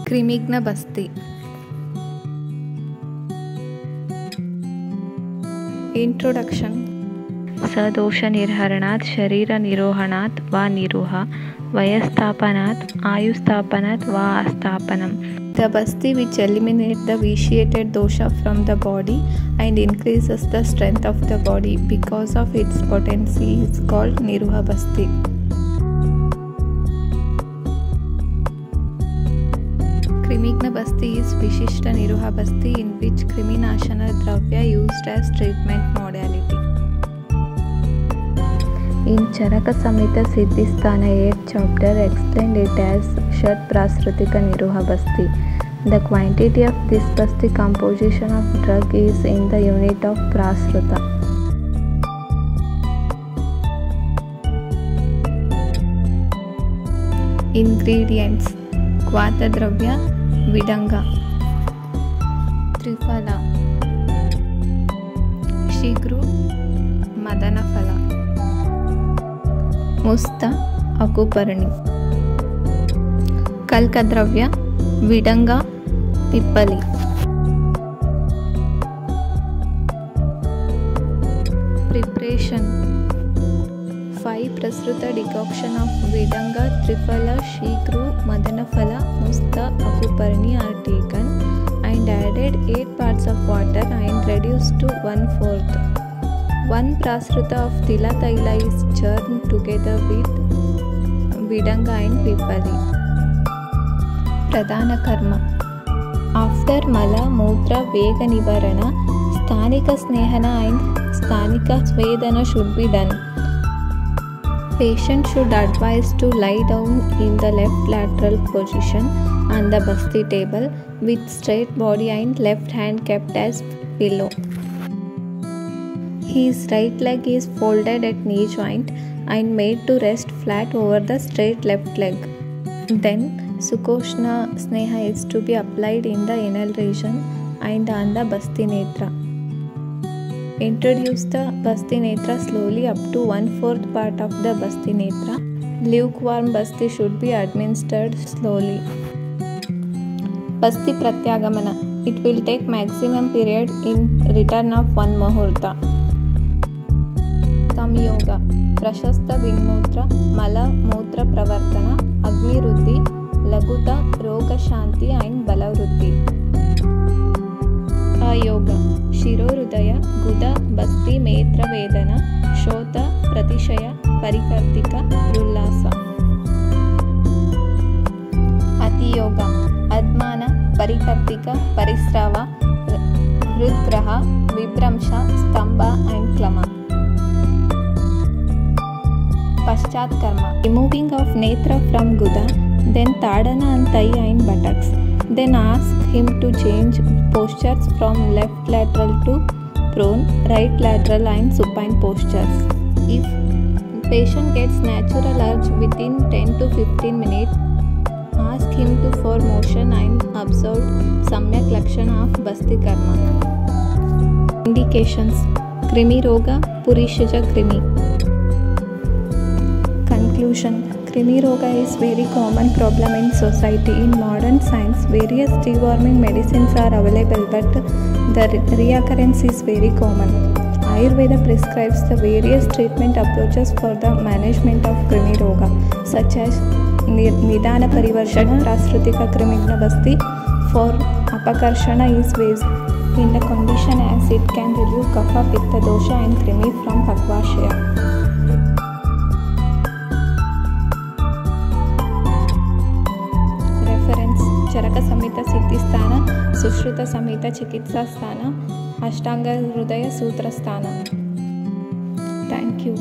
ಕ್ರಿಮಿಘ್ನ ಬಸ್ತಿ. Introduction. सदोषनिर्हरणात् शरीरनिरोहणात् वा निरोह वयस्थापनात् आयुस्थापनात् वा आस्थापनम्. The basti which eliminates the vitiated dosha from the body and increases the strength of the body because of its potency is called Niruha Basti. Krimighna Basti is Vishishta Niruha Basti in which Kriminashana Dravya used as treatment modality. In Charaka Samhita Siddhisthana 8th chapter explained it as Shat Prasrutika Niruha Basti. The quantity of this basti composition of drug is in the unit of prasruta. Ingredients: Kvata Dravya, Vidanga, Triphala, Shigru, Madanaphala, Musta, Akuparni. Kalka Dravya, Vidanga, Pippali. Preparation: 5 Prasruta decoction of Vidanga, Triphala, Shigru, Madanaphala, Musta, Akuparni are taken and added 8 parts of water and reduced to 1/4. 1 Prasruta of Tila Taila is churned together with Vidanga and Pippali. Pradhana Karma. After Mala, Mutra, Vega Nivarana, Sthanika Snehana and Sthanika Svedana should be done. Patient should advise to lie down in the left lateral position on the basti table with straight body and left hand kept as pillow. His right leg is folded at knee joint and made to rest flat over the straight left leg. Then Sukoshna Sneha is to be applied in the anal region and on the basti netra. Introduce the basti netra slowly up to 1/4 part of the basti netra. Lukewarm basti should be administered slowly. Basti Pratyagamana. It will take maximum period in return of 1 muhurta. Samyoga. Prashasta Vinmutra, Mala Mutra Pravartana, Agni Ruddhi, Laguta, Roga Shanti and Balavruddhi. Ayoga. Shiro Rudaya, Guda, Basti, Metra Vedana, Shota, Pratishaya, Parikartika, Ullasa. Atiyoga. Admana, Parikartika, Parisrava, Rudgraha, Vibramsha, Stamba and Klama. Paschat Karma. Removing of Netra from Guda, then Tadana and thigh and buttocks. Then ask him to change postures from left lateral to prone, right lateral and supine postures. If patient gets natural urge within 10 to 15 minutes, ask him to for motion and observe Samyak Lakshana of Basti Karma. Indications: Krimi Roga, Purishaja Krimi. Conclusion: Krimi Roga is very common problem in society. In modern science, various deworming medicines are available, but the reoccurrence is very common. Ayurveda prescribes the various treatment approaches for the management of Krimi Roga, such as Nidana Parivarshana, Prasrutika Krimighna Basti. For Apakarshana is based in the condition as it can relieve Kapha, Pitta, Dosha and Krimi from Pakvashaya. Charaka Samhita Siddhisthana, Sushruta Samhita Chikitsa Sthana, Ashtanga Hridaya Sutra Sthana. Thank you.